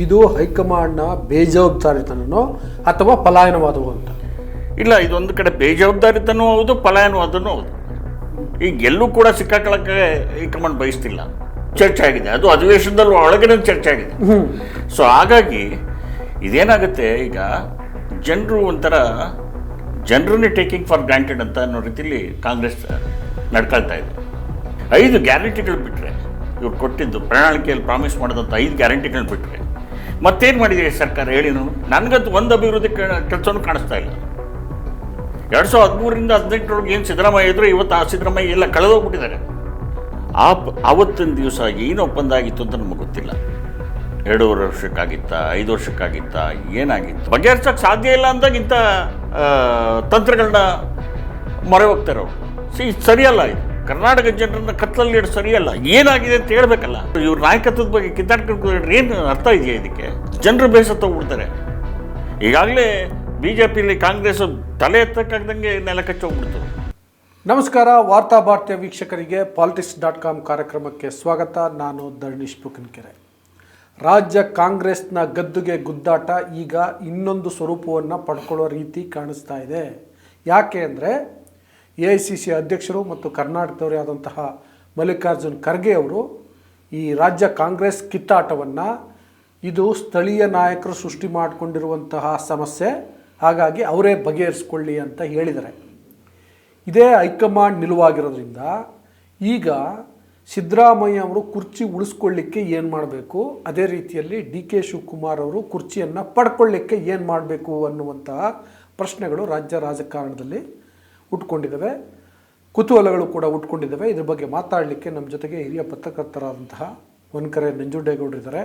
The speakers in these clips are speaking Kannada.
ಇದು ಹೈಕಮಾಂಡ್ನ ಬೇಜವಾಬ್ದಾರಿತನೋ ಅಥವಾ ಪಲಾಯನವಾದವು ಅಂತ? ಇಲ್ಲ, ಇದೊಂದು ಕಡೆ ಬೇಜವಾಬ್ದಾರಿತನೂ ಹೌದು, ಪಲಾಯನವಾದನೂ ಹೌದು. ಈಗ ಎಲ್ಲೂ ಕೂಡ ಸಿಕ್ಕಾಕೊಳ್ಳೋಕ್ಕೆ ಹೈಕಮಾಂಡ್ ಬಯಸ್ತಿಲ್ಲ. ಚರ್ಚೆ ಆಗಿದೆ, ಅದು ಅಧಿವೇಶನದಲ್ಲಿ ಒಳಗಡೆ ಚರ್ಚೆ ಆಗಿದೆ. ಸೊ ಹಾಗಾಗಿ ಇದೇನಾಗುತ್ತೆ, ಈಗ ಜನರನ್ನೇ ಟೇಕಿಂಗ್ ಫಾರ್ ಗ್ರಾಂಟೆಡ್ ಅಂತ ಅನ್ನೋ ರೀತಿಯಲ್ಲಿ ಕಾಂಗ್ರೆಸ್ ನಡ್ಕೊಳ್ತಾ ಇದೆ. 5 ಗ್ಯಾರಂಟಿಗಳು ಬಿಟ್ಟರೆ, ಇವ್ರು ಕೊಟ್ಟಿದ್ದು ಪ್ರಣಾಳಿಕೆಯಲ್ಲಿ ಪ್ರಾಮಿಸ್ ಮಾಡಿದಂಥ 5 ಗ್ಯಾರಂಟಿಗಳು ಬಿಟ್ಟರೆ ಮತ್ತೇನು ಮಾಡಿದೆ ಸರ್ಕಾರ ಹೇಳಿ? ನನಗಂತೂ ಒಂದು ಅಭಿವೃದ್ಧಿ ಕೆಲಸನೂ ಕಾಣಿಸ್ತಾ ಇಲ್ಲ. 2013ರಿಂದ 2018 ಏನು ಸಿದ್ದರಾಮಯ್ಯ ಇದ್ರು, ಇವತ್ತು ಆ ಸಿದ್ದರಾಮಯ್ಯ ಎಲ್ಲ ಕಳೆದೋಗ್ಬಿಟ್ಟಿದ್ದಾರೆ. ಆವತ್ತಿನ ದಿವಸ ಏನು ಒಪ್ಪಂದ ಆಗಿತ್ತು ಅಂತ ನಮಗೆ ಗೊತ್ತಿಲ್ಲ. 2.5 ವರ್ಷಕ್ಕಾಗಿತ್ತಾ, 5 ವರ್ಷಕ್ಕಾಗಿತ್ತಾ, ಏನಾಗಿತ್ತು ಬಗೆಹರಿಸೋಕ್ಕೆ ಸಾಧ್ಯ ಇಲ್ಲ ಅಂದಾಗ ಇಂಥ ತಂತ್ರಗಳನ್ನ ಮೊರೆ ಹೋಗ್ತಾರೆ ಅವರು. ಸರಿಯಲ್ಲ, ಇದು ಕರ್ನಾಟಕ ಜನರನ್ನ ಕತ್ತಲಲ್ಲಿ ಇಡೋದು ಸರಿಯಲ್ಲ. ಏನಾಗಿದೆ ಅಂತ ಹೇಳ್ಬೇಕಲ್ಲ. ಇವ್ರ ನಾಯಕತ್ವದ ಬಗ್ಗೆ ಕಿತ್ತಾಡ್ಕೊಂಡು ಏನು ಅರ್ಥ ಇದೆಯಾ ಇದಕ್ಕೆ? ಜನರು ಬೇಸತ್ತೋಗ್ಬಿಡ್ತಾರೆ. ಈಗಾಗಲೇ BJPಯಲ್ಲಿ ಕಾಂಗ್ರೆಸ್ ತಲೆ ಎತ್ತಕ್ಕಾಗ್ದಂಗೆ ನೆಲ ಕಚ್ಚೋಗ್ಬಿಡ್ತದೆ. ನಮಸ್ಕಾರ, ವಾರ್ತಾ ಭಾರತೀಯ ವೀಕ್ಷಕರಿಗೆ politics.com ಕಾರ್ಯಕ್ರಮಕ್ಕೆ ಸ್ವಾಗತ. ನಾನು ಧರಣೀಶ್ ಬುಕನ್ಕೆರೆ. ರಾಜ್ಯ ಕಾಂಗ್ರೆಸ್ನ ಗದ್ದುಗೆ ಗುದ್ದಾಟ ಈಗ ಇನ್ನೊಂದು ಸ್ವರೂಪವನ್ನು ಪಡ್ಕೊಳ್ಳೋ ರೀತಿ ಕಾಣಿಸ್ತಾ ಇದೆ. ಯಾಕೆ ಅಂದರೆ AICC ಅಧ್ಯಕ್ಷರು ಮತ್ತು ಕರ್ನಾಟಕದವರೇ ಆದಂತಹ ಮಲ್ಲಿಕಾರ್ಜುನ್ ಖರ್ಗೆ ಅವರು ಈ ರಾಜ್ಯ ಕಾಂಗ್ರೆಸ್ ಕಿತ್ತಾಟವನ್ನು ಇದು ಸ್ಥಳೀಯ ನಾಯಕರು ಸೃಷ್ಟಿ ಮಾಡಿಕೊಂಡಿರುವಂತಹ ಸಮಸ್ಯೆ, ಹಾಗಾಗಿ ಅವರೇ ಬಗೆಹರಿಸ್ಕೊಳ್ಳಿ ಅಂತ ಹೇಳಿದ್ದಾರೆ. ಇದೇ ಹೈಕಮಾಂಡ್ ನಿಲುವಾಗಿರೋದ್ರಿಂದ ಈಗ ಸಿದ್ದರಾಮಯ್ಯ ಅವರು ಕುರ್ಚಿ ಉಳಿಸ್ಕೊಳ್ಳಿಕ್ಕೆ ಏನು ಮಾಡಬೇಕು, ಅದೇ ರೀತಿಯಲ್ಲಿ DK ಶಿವಕುಮಾರ್ ಅವರು ಕುರ್ಚಿಯನ್ನು ಪಡ್ಕೊಳ್ಳಿಕ್ಕೆ ಏನು ಮಾಡಬೇಕು ಅನ್ನುವಂತಹ ಪ್ರಶ್ನೆಗಳು ರಾಜ್ಯ ರಾಜಕಾರಣದಲ್ಲಿ ಹುಟ್ಕೊಂಡಿದ್ದಾವೆ. ಕುತೂಹಲಗಳು ಕೂಡ ಹುಟ್ಕೊಂಡಿದ್ದಾವೆ. ಇದ್ರ ಬಗ್ಗೆ ಮಾತಾಡಲಿಕ್ಕೆ ನಮ್ಮ ಜೊತೆಗೆ ಹಿರಿಯ ಪತ್ರಕರ್ತರಾದಂತಹ ಹೊನ್ಕೆರೆ ನಂಜುಂಡೇಗೌಡರಿದ್ದಾರೆ.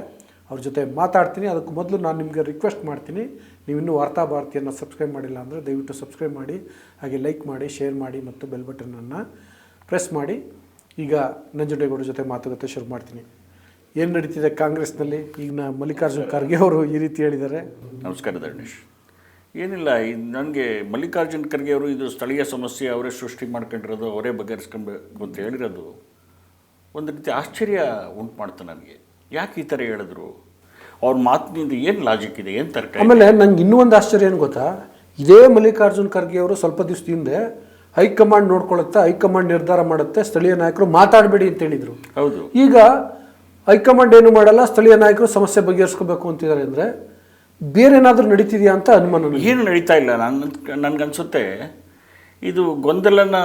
ಅವ್ರ ಜೊತೆ ಮಾತಾಡ್ತೀನಿ. ಅದಕ್ಕೂ ಮೊದಲು ನಾನು ನಿಮಗೆ ರಿಕ್ವೆಸ್ಟ್ ಮಾಡ್ತೀನಿ, ನೀವು ಇನ್ನೂ ವಾರ್ತಾ ಭಾರತಿಯನ್ನು ಸಬ್ಸ್ಕ್ರೈಬ್ ಮಾಡಿಲ್ಲ ಅಂದರೆ ದಯವಿಟ್ಟು ಸಬ್ಸ್ಕ್ರೈಬ್ ಮಾಡಿ, ಹಾಗೆ ಲೈಕ್ ಮಾಡಿ, ಶೇರ್ ಮಾಡಿ ಮತ್ತು ಬೆಲ್ ಬಟನನ್ನು ಪ್ರೆಸ್ ಮಾಡಿ. ಈಗ ನಂಜುಂಡೇಗೌಡರ ಜೊತೆ ಮಾತುಕತೆ ಶುರು ಮಾಡ್ತೀನಿ. ಏನು ನಡೀತಿದೆ ಕಾಂಗ್ರೆಸ್ನಲ್ಲಿ? ಈಗ ಮಲ್ಲಿಕಾರ್ಜುನ್ ಖರ್ಗೆ ಅವರು ಈ ರೀತಿ ಹೇಳಿದ್ದಾರೆ. ನಮಸ್ಕಾರ ಧರಣೇಶ್. ಏನಿಲ್ಲ, ನನಗೆ ಮಲ್ಲಿಕಾರ್ಜುನ್ ಖರ್ಗೆ ಅವರು ಇದು ಸ್ಥಳೀಯ ಸಮಸ್ಯೆ ಅವರೇ ಸೃಷ್ಟಿ ಮಾಡ್ಕೊಂಡಿರೋದು, ಅವರೇ ಬಗೆಹರಿಸ್ಕೊಬೇಕು ಅಂತ ಹೇಳಿರೋದು ಒಂದು ರೀತಿ ಆಶ್ಚರ್ಯ ಉಂಟು ಮಾಡ್ತಾನೆ ನನಗೆ. ಯಾಕೆ ಈ ಥರ ಹೇಳಿದ್ರು? ಅವ್ರ ಮಾತಿನಿಂದ ಏನು ಲಾಜಿಕ್ ಇದೆ, ಏನು ತರ್ಕ? ಆಮೇಲೆ ನಂಗೆ ಇನ್ನೂ ಒಂದು ಆಶ್ಚರ್ಯ ಏನು ಗೊತ್ತಾ, ಇದೇ ಮಲ್ಲಿಕಾರ್ಜುನ್ ಖರ್ಗೆ ಅವರು ಸ್ವಲ್ಪ ದಿವಸದ ಹಿಂದೆ ಹೈಕಮಾಂಡ್ ನೋಡ್ಕೊಳ್ಳುತ್ತೆ, ಹೈಕಮಾಂಡ್ ನಿರ್ಧಾರ ಮಾಡುತ್ತೆ, ಸ್ಥಳೀಯ ನಾಯಕರು ಮಾತಾಡಬೇಡಿ ಅಂತ ಹೇಳಿದರು. ಹೌದು. ಈಗ ಹೈಕಮಾಂಡ್ ಏನು ಮಾಡಲ್ಲ, ಸ್ಥಳೀಯ ನಾಯಕರು ಸಮಸ್ಯೆ ಬಗೆಹರಿಸ್ಕೋಬೇಕು ಅಂತಿದ್ದಾರೆ. ಅಂದರೆ ಬೇರೆ ಏನಾದರೂ ನಡೀತಿದೆಯಾ ಅಂತ ಅನುಮಾನ. ಏನು ನಡೀತಾ ಇಲ್ಲ. ನನಗನ್ಸುತ್ತೆ ಇದು ಗೊಂದಲನ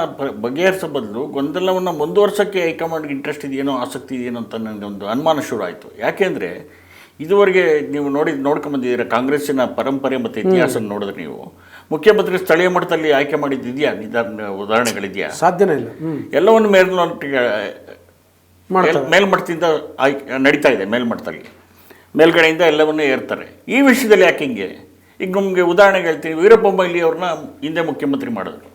ಬಗೆಹರಿಸೋ ಬದಲು ಗೊಂದಲವನ್ನು ಮುಂದುವರ್ಸೋಕ್ಕೆ ಹೈಕಮಾಂಡ್ಗೆ ಇಂಟ್ರೆಸ್ಟ್ ಇದೆಯೇನೋ, ಆಸಕ್ತಿ ಇದೆಯೇನೋ ಅಂತ ನನಗೊಂದು ಅನುಮಾನ ಶುರು ಆಯಿತು. ಯಾಕೆಂದರೆ ಇದುವರೆಗೆ ನೀವು ನೋಡ್ಕೊಂಬಂದಿದ್ದೀರ ಕಾಂಗ್ರೆಸ್ಸಿನ ಪರಂಪರೆ ಮತ್ತು ಇತಿಹಾಸ ನೋಡಿದ್ರೆ ನೀವು ಮುಖ್ಯಮಂತ್ರಿ ಸ್ಥಳೀಯ ಮಟ್ಟದಲ್ಲಿ ಆಯ್ಕೆ ಮಾಡಿದ್ದಿದೆಯಾ? ಉದಾಹರಣೆಗಳಿದೆಯಾ? ಸಾಧ್ಯನೇ ಇಲ್ಲ. ಎಲ್ಲವನ್ನು ಮೇಲ್ಮಟ್ಟದಿಂದ ನಡೀತಾ ಇದೆ. ಮೇಲ್ಮಟ್ಟದಲ್ಲಿ ಮೇಲ್ಗಡೆಯಿಂದ ಎಲ್ಲವನ್ನೂ ಏರ್ತಾರೆ. ಈ ವಿಷಯದಲ್ಲಿ ಯಾಕೆ ಹಿಂಗೆ? ಈಗ ನಮಗೆ ಉದಾಹರಣೆಗೆ ಹೇಳ್ತೀನಿ, ವೀರಪ್ಪ ಮೊಯ್ಲಿ ಅವ್ರನ್ನ ಹಿಂದೆ ಮುಖ್ಯಮಂತ್ರಿ ಮಾಡಿದ್ರು.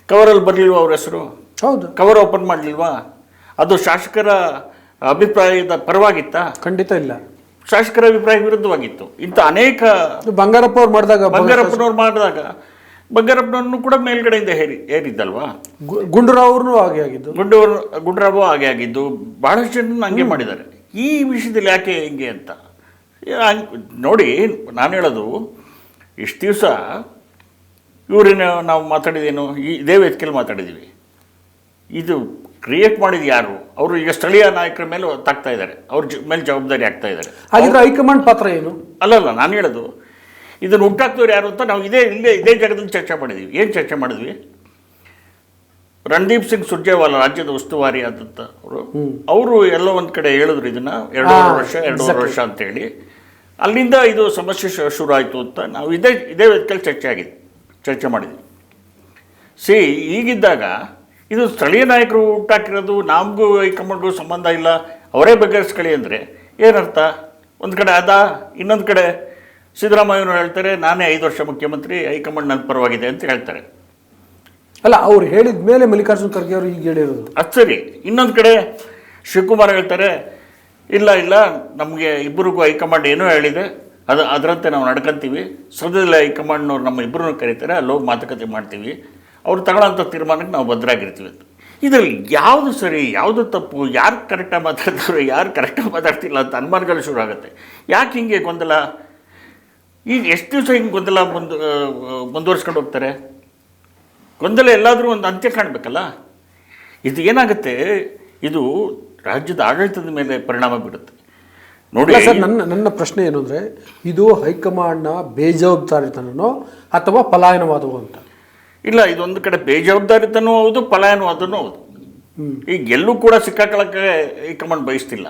ಕವರಲ್ಲಿ ಬರಲಿಲ್ವಾ ಅವ್ರ ಹೆಸರು? ಹೌದು. ಕವರ್ ಓಪನ್ ಮಾಡಲಿಲ್ವಾ? ಅದು ಶಾಸಕರ ಅಭಿಪ್ರಾಯದ ಪರವಾಗಿತ್ತಾ? ಖಂಡಿತ ಇಲ್ಲ. ಶಾಸಕರ ಅಭಿಪ್ರಾಯ ವಿರುದ್ಧವಾಗಿತ್ತು. ಇಂಥ ಅನೇಕ ಬಂಗಾರಪ್ಪನವ್ರು ಬಂಗಾರಪ್ಪನವ್ರನ್ನು ಕೂಡ ಮೇಲ್ಗಡೆಯಿಂದ ಏರಿದ್ದಲ್ವಾ? ಗುಂಡೂರಾವ್ ಹಾಗೆ ಆಗಿದ್ದು. ಗುಂಡೂರಾವ್ ಹಾಗೆ ಆಗಿದ್ದು. ಬಹಳಷ್ಟು ಜನ ಹಂಗೆ ಮಾಡಿದ್ದಾರೆ. ಈ ವಿಷಯದಲ್ಲಿ ಯಾಕೆ ಹಿಂಗೆ ಅಂತ ನೋಡಿ, ನಾನು ಹೇಳೋದು, ಇಷ್ಟು ದಿವಸ ಇವರೇನು ನಾವು ಮಾತಾಡಿದೇನು, ಇದೇ ವೇದಿಕೆಯಲ್ಲಿ ಮಾತಾಡಿದ್ದೀವಿ. ಇದು ಕ್ರಿಯೇಟ್ ಮಾಡಿದ್ದು ಯಾರು? ಅವರು ಈಗ ಸ್ಥಳೀಯ ನಾಯಕರ ಮೇಲೆ ತಾಗ್ತಾ ಇದ್ದಾರೆ, ಅವ್ರ ಮೇಲೆ ಜವಾಬ್ದಾರಿ ಆಗ್ತಾ ಇದ್ದಾರೆ. ಹಾಗಿದ್ರೆ ಹೈಕಮಾಂಡ್ ಪಾತ್ರ ಏನು? ಅಲ್ಲಲ್ಲ, ನಾನು ಹೇಳೋದು, ಇದನ್ನು ಹುಟ್ಟಾಕ್ತವ್ರು ಯಾರು ಅಂತ ನಾವು ಇದೇ ಜಾಗದಲ್ಲಿ ಚರ್ಚೆ ಮಾಡಿದ್ದೀವಿ. ಏನು ಚರ್ಚೆ ಮಾಡಿದ್ವಿ? ರಣದೀಪ್ ಸಿಂಗ್ ಸುರ್ಜೇವಾಲಾ ರಾಜ್ಯದ ಉಸ್ತುವಾರಿ ಆದಂಥ ಅವರು ಎಲ್ಲೋ ಒಂದು ಕಡೆ ಹೇಳಿದ್ರು ಇದನ್ನು 2.5 ವರ್ಷ ಅಂತೇಳಿ. ಅಲ್ಲಿಂದ ಇದು ಸಮಸ್ಯೆ ಶುರು ಆಯಿತು ಅಂತ ನಾವು ಇದೇ ವೇದಿಕೆಯಲ್ಲಿ ಚರ್ಚೆ ಮಾಡಿದ್ವಿ. ಈಗಿದ್ದಾಗ ಇದು ಸ್ಥಳೀಯ ನಾಯಕರು ಹುಟ್ಟಾಕಿರೋದು, ನಮಗೂ ಹೈಕಮಾಂಡ್ಗೂ ಸಂಬಂಧ ಇಲ್ಲ, ಅವರೇ ಬಗೆಹರಿಸ್ಕೊಳ್ಳಿ ಅಂದರೆ ಏನರ್ಥ? ಒಂದು ಕಡೆ ಇನ್ನೊಂದು ಕಡೆ ಸಿದ್ದರಾಮಯ್ಯನವರು ಹೇಳ್ತಾರೆ, ನಾನೇ 5 ವರ್ಷ ಮುಖ್ಯಮಂತ್ರಿ, ಹೈಕಮಾಂಡ್ ನನ್ನ ಪರವಾಗಿದೆ ಅಂತ ಹೇಳ್ತಾರೆ. ಅಲ್ಲ, ಅವ್ರು ಹೇಳಿದ ಮೇಲೆ ಮಲ್ಲಿಕಾರ್ಜುನ್ ಖರ್ಗೆ ಅವರು ಈಗ ಹೇಳಿರೋದು ಅದು ಸರಿ. ಇನ್ನೊಂದು ಕಡೆ ಶಿವಕುಮಾರ್ ಹೇಳ್ತಾರೆ, ಇಲ್ಲ ನಮಗೆ ಇಬ್ಬರಿಗೂ ಹೈಕಮಾಂಡ್ ಏನೋ ಹೇಳಿದೆ, ಅದರಂತೆ ನಾವು ನಡ್ಕೊಂತೀವಿ, ಸದ್ಯದಲ್ಲೇ ಹೈಕಮಾಂಡ್ನವ್ರು ನಮ್ಮ ಇಬ್ಬರನ್ನು ಕರೀತಾರೆ, ಅಲ್ಲೋಗಿ ಮಾತುಕತೆ ಮಾಡ್ತೀವಿ, ಅವ್ರು ತಗೊಳ್ಳೋಂಥ ತೀರ್ಮಾನಕ್ಕೆ ನಾವು ಭದ್ರಾಗಿರ್ತೀವಿ ಅಂತ. ಇದರಲ್ಲಿ ಯಾವುದು ಸರಿ ಯಾವುದು ತಪ್ಪು, ಯಾರು ಕರೆಕ್ಟಾಗಿ ಮಾತಾಡ್ತಾರೆ ಯಾರು ಕರೆಕ್ಟಾಗಿ ಮಾತಾಡ್ತಿಲ್ಲ ಅಂತ ಅನುಮಾನಗಳು ಶುರು ಆಗುತ್ತೆ. ಯಾಕೆ ಹಿಂಗೆ ಗೊಂದಲ? ಈಗ ಎಷ್ಟು ದಿವಸ ಹಿಂಗೆ ಗೊಂದಲ ಮುಂದುವರ್ಸ್ಕೊಂಡು ಹೋಗ್ತಾರೆ? ಗೊಂದಲ ಎಲ್ಲಾದರೂ ಒಂದು ಅಂತ್ಯ ಕಾಣಬೇಕಲ್ಲ. ಇದು ಏನಾಗುತ್ತೆ, ಇದು ರಾಜ್ಯದ ಆಡಳಿತದ ಮೇಲೆ ಪರಿಣಾಮ ಬೀರುತ್ತೆ ನೋಡಿ. ಸರ್, ನನ್ನ ಪ್ರಶ್ನೆ ಏನು ಅಂದರೆ, ಇದು ಹೈಕಮಾಂಡ್ನ ಬೇಜವಾಬ್ದಾರಿತನೋ ಅಥವಾ ಪಲಾಯನವಾದವೋ ಅಂತ? ಇಲ್ಲ, ಇದೊಂದು ಕಡೆ ಬೇಜವಾಬ್ದಾರಿತನೂ ಹೌದು, ಪಲಾಯನವಾದನೂ ಹೌದು. ಈಗ ಎಲ್ಲೂ ಕೂಡ ಸಿಕ್ಕಾಕೊಳ್ಳೋಕ್ಕೆ ಹೈಕಮಾಂಡ್ ಬಯಸ್ತಿಲ್ಲ.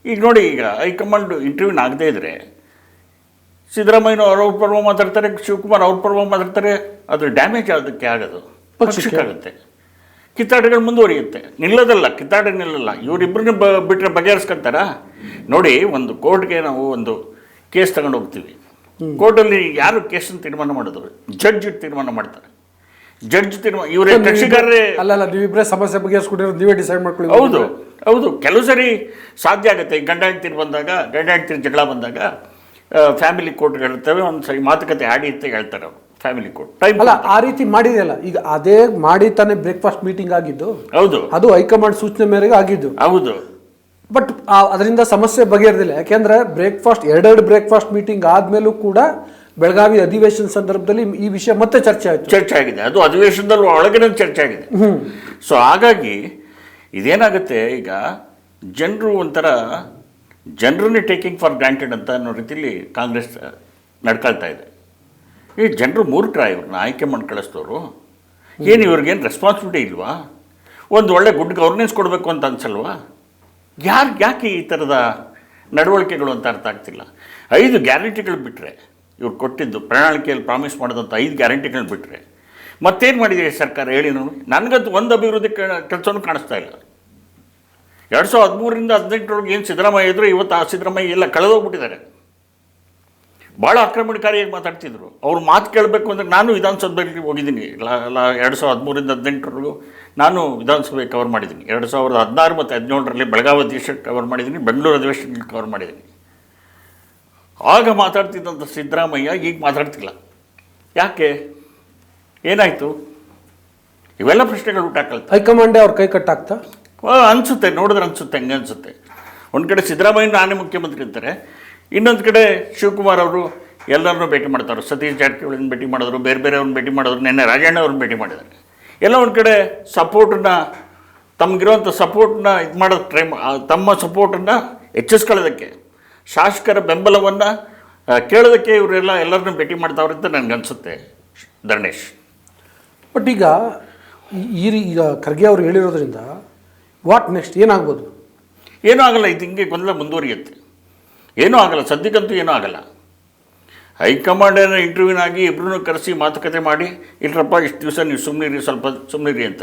ಈಗ ನೋಡಿ, ಈಗ ಹೈಕಮಾಂಡ್ ಇಂಟರ್ವ್ಯೂನ್ ಆಗದೇ ಇದ್ದರೆ ಸಿದ್ದರಾಮಯ್ಯ ಅವ್ರ ಪರ್ವ ಮಾತಾಡ್ತಾರೆ, ಶಿವಕುಮಾರ್ ಅವ್ರ ಪರ್ವ ಮಾತಾಡ್ತಾರೆ, ಅದ್ರ ಡ್ಯಾಮೇಜ್ ಅದಕ್ಕೆ ಆಗೋದು ಪಕ್ಷಕ್ಕಾಗುತ್ತೆ. ಕಿತ್ತಾಟಗಳು ಮುಂದುವರಿಯುತ್ತೆ, ನಿಲ್ಲೋದಲ್ಲ, ಕಿತ್ತಾಟ ನಿಲ್ಲಲ್ಲ. ಇವರಿಬ್ಬರನ್ನ ಬಿಟ್ಟರೆ ಬಗೆಹರಿಸ್ಕೊಂತಾರ? ನೋಡಿ, ಒಂದು ಕೋರ್ಟ್ಗೆ ನಾವು ಒಂದು ಕೇಸ್ ತಗೊಂಡು ಹೋಗ್ತೀವಿ. ಕೋರ್ಟಲ್ಲಿ ಯಾರು ಕೇಸನ್ನು ತೀರ್ಮಾನ ಮಾಡೋದು? ಜಡ್ಜ್ ತೀರ್ಮಾನ ಮಾಡ್ತಾರೆ. ಜಡ್ಜ್ ತೀರ್ಮಾನ, ಇವರೇ ಕಕ್ಷಿಗಾರರೇ ಅಲ್ಲ, ನೀವಿಬ್ಬರೇ ಸಮಸ್ಯೆ ಬಗೆಹರಿಸ್ಕೊಂಡಿರೋದು ನೀವೇ ಡಿಸೈಡ್ ಮಾಡ್ಕೊಳ್ಳಿ. ಹೌದು ಹೌದು, ಕೆಲವು ಸರಿ ಸಾಧ್ಯ ಆಗುತ್ತೆ. ಗಂಡ ಹೆಂಡ್ತಿರು ಬಂದಾಗ, ಗಂಡ ಹೆಂಡ್ತಿರು ಜಗಳ ಬಂದಾಗ ಫ್ಯಾಮಿಲಿ ಕೋರ್ಟ್ಗಳಿರ್ತವೆ, ಒಂದು ಸರಿ ಮಾತುಕತೆ ಆಡಿ ಅಂತ ಹೇಳ್ತಾರೆ ಅವರು. ಫ್ಯಾಮಿಲಿ ಕೋರ್ಟ್ ಟೈಮ್ ಅಲ್ಲ, ಆ ರೀತಿ ಮಾಡಿದೆಯಲ್ಲ. ಈಗ ಅದೇ ಮಾಡಿ ತಾನೇ ಬ್ರೇಕ್ಫಾಸ್ಟ್ ಮೀಟಿಂಗ್ ಆಗಿದ್ದು. ಹೌದು, ಅದು ಹೈಕಮಾಂಡ್ ಸೂಚನೆ ಮೇರೆಗೆ ಆಗಿದ್ದು. ಹೌದು. ಬಟ್ ಅದರಿಂದ ಸಮಸ್ಯೆ ಬಗೆಹರಿದಿಲ್ಲ. ಯಾಕೆಂದ್ರೆ ಬ್ರೇಕ್ಫಾಸ್ಟ್ ಎರಡೆರಡು ಬ್ರೇಕ್ಫಾಸ್ಟ್ ಮೀಟಿಂಗ್ ಆದ್ಮೇಲೂ ಕೂಡ ಬೆಳಗಾವಿ ಅಧಿವೇಶನ ಸಂದರ್ಭದಲ್ಲಿ ಈ ವಿಷಯ ಮತ್ತೆ ಚರ್ಚೆ ಆಗಿದೆ. ಅದು ಅಧಿವೇಶನದಲ್ಲಿ ಒಳಗಡೆ ಚರ್ಚೆ ಆಗಿದೆ. ಸೊ ಹಾಗಾಗಿ ಇದೇನಾಗುತ್ತೆ, ಈಗ ಜನರು ಒಂಥರ ಜನರನ್ನೇ ಟೇಕಿಂಗ್ ಫಾರ್ ಗ್ರಾಂಟೆಡ್ ಅಂತ ಅನ್ನೋ ರೀತಿಯಲ್ಲಿ ಕಾಂಗ್ರೆಸ್ ನಡ್ಕೊಳ್ತಾ ಇದೆ. ಈ ಜನರು ಮೂರ್ಖರ, ಇವ್ರನ್ನ ಆಯ್ಕೆ ಮಾಡಿ ಕಳಿಸ್ತವ್ರು. ಏನು ಇವ್ರಿಗೇನು ರೆಸ್ಪಾನ್ಸಿಬಿಲಿಟಿ ಇಲ್ವಾ? ಒಂದು ಒಳ್ಳೆ ಗುಡ್ ಗವರ್ನೆನ್ಸ್ ಕೊಡಬೇಕು ಅಂತ ಅನ್ಸಲ್ವಾ? ಯಾಕೆ ಈ ಥರದ ನಡವಳಿಕೆಗಳು ಅಂತ ಅರ್ಥ ಆಗ್ತಿಲ್ಲ. 5 ಗ್ಯಾರಂಟಿಗಳು ಬಿಟ್ಟರೆ, ಇವ್ರು ಕೊಟ್ಟಿದ್ದು ಪ್ರಣಾಳಿಕೆಯಲ್ಲಿ ಪ್ರಾಮಿಸ್ ಮಾಡಿದಂಥ 5 ಗ್ಯಾರಂಟಿಗಳು ಬಿಟ್ಟರೆ ಮತ್ತೇನು ಮಾಡಿದೆ ಸರ್ಕಾರ ಹೇಳಿ ನೋಡಿ? ನನಗಂತೂ ಒಂದು ಅಭಿವೃದ್ಧಿ ಕೆಲಸನೂ ಕಾಣಿಸ್ತಾ ಇಲ್ಲ. 2013ರಿಂದ 2018 ಏನು ಸಿದ್ದರಾಮಯ್ಯ ಇದ್ದರು, ಇವತ್ತು ಆ ಸಿದ್ದರಾಮಯ್ಯ ಎಲ್ಲ ಕಳೆದೋಗ್ಬಿಟ್ಟಿದ್ದಾರೆ. ಭಾಳ ಆಕ್ರಮಣಕಾರಿಯಾಗಿ ಮಾತಾಡ್ತಿದ್ರು. ಅವ್ರು ಮಾತು ಕೇಳಬೇಕು ಅಂದರೆ ನಾನು ವಿಧಾನಸಭೆಗೆ ಹೋಗಿದ್ದೀನಿ. 2013ರಿಂದ 2018 ನಾನು ವಿಧಾನಸಭೆ ಕವರ್ ಮಾಡಿದ್ದೀನಿ. 2016 ಮತ್ತು 2017ರಲ್ಲಿ ಬೆಳಗಾವಿ ಅಧಿವೇಶನ ಕವರ್ ಮಾಡಿದ್ದೀನಿ, ಬೆಂಗಳೂರು ಅಧಿವೇಶನ ಕವರ್ ಮಾಡಿದ್ದೀನಿ. ಆಗ ಮಾತಾಡ್ತಿದ್ದಂಥ ಸಿದ್ದರಾಮಯ್ಯ ಈಗ ಮಾತಾಡ್ತಿಲ್ಲ. ಯಾಕೆ? ಏನಾಯಿತು? ಇವೆಲ್ಲ ಪ್ರಶ್ನೆಗಳು ಹುಟ್ಟಾಕಲ್ತ. ಹೈಕಮಾಂಡೇ ಅವ್ರ ಕೈ ಕಟ್ಟಾಗ್ತಾ ಅನಿಸುತ್ತೆ, ನೋಡಿದ್ರೆ ಅನಿಸುತ್ತೆ, ಹಂಗೆ ಅನಿಸುತ್ತೆ. ಒಂದು ಕಡೆ ಸಿದ್ದರಾಮಯ್ಯ ನಾನೇ ಮುಖ್ಯಮಂತ್ರಿ ಅಂತಾರೆ, ಇನ್ನೊಂದು ಕಡೆ ಶಿವಕುಮಾರ್ ಅವರು ಎಲ್ಲರನ್ನೂ ಭೇಟಿ ಮಾಡ್ತಾರೆ. ಸತೀಶ್ ಜಾರಕಿಹೊಳಿನ ಭೇಟಿ ಮಾಡಿದ್ರು, ಬೇರೆ ಬೇರೆಯವ್ರನ್ನ ಭೇಟಿ ಮಾಡಿದ್ರು, ನಿನ್ನೆ ರಾಜಣ್ಣ ಅವ್ರನ್ನ ಭೇಟಿ ಮಾಡಿದ್ದಾರೆ. ಎಲ್ಲ ಒಂದು ಕಡೆ ಸಪೋರ್ಟನ್ನ, ತಮಗಿರುವಂಥ ಸಪೋರ್ಟನ್ನ ಇದು ಮಾಡೋದು ತಮ್ಮ ಸಪೋರ್ಟನ್ನು ಹೆಚ್ಚಿಸ್ಕೊಳ್ಳೋದಕ್ಕೆ, ಶಾಸಕರ ಬೆಂಬಲವನ್ನು ಕೇಳೋದಕ್ಕೆ ಇವರೆಲ್ಲ ಎಲ್ಲರನ್ನೂ ಭೇಟಿ ಮಾಡ್ತಾವ್ರೆ ಅಂತ ನನಗನ್ಸುತ್ತೆ ಧರ್ಣೇಶ್. ಬಟ್ ಈಗ ಈಗ ಖರ್ಗೆ ಅವರು ಹೇಳಿರೋದ್ರಿಂದ ವಾಟ್ ನೆಕ್ಸ್ಟ್ ಏನಾಗ್ಬೋದು? ಏನೂ ಆಗಲ್ಲ. ಇದು ಹಿಂಗೆ ಗೊಂದಲ ಮುಂದುವರಿಯುತ್ತೆ. ಏನೂ ಆಗಲ್ಲ, ಸದ್ಯಕ್ಕಂತೂ ಏನೂ ಆಗಲ್ಲ. ಹೈಕಮಾಂಡೇನ ಇಂಟರ್ವ್ಯೂನ್ ಆಗಿ ಇಬ್ಬರನ್ನೂ ಕರೆಸಿ ಮಾತುಕತೆ ಮಾಡಿ, ಇಲ್ಲರಪ್ಪ ಇಷ್ಟು ದಿವಸ ನೀವು ಸುಮ್ಮನಿರಿ, ಸ್ವಲ್ಪ ಸುಮ್ಮನಿರಿ ಅಂತ.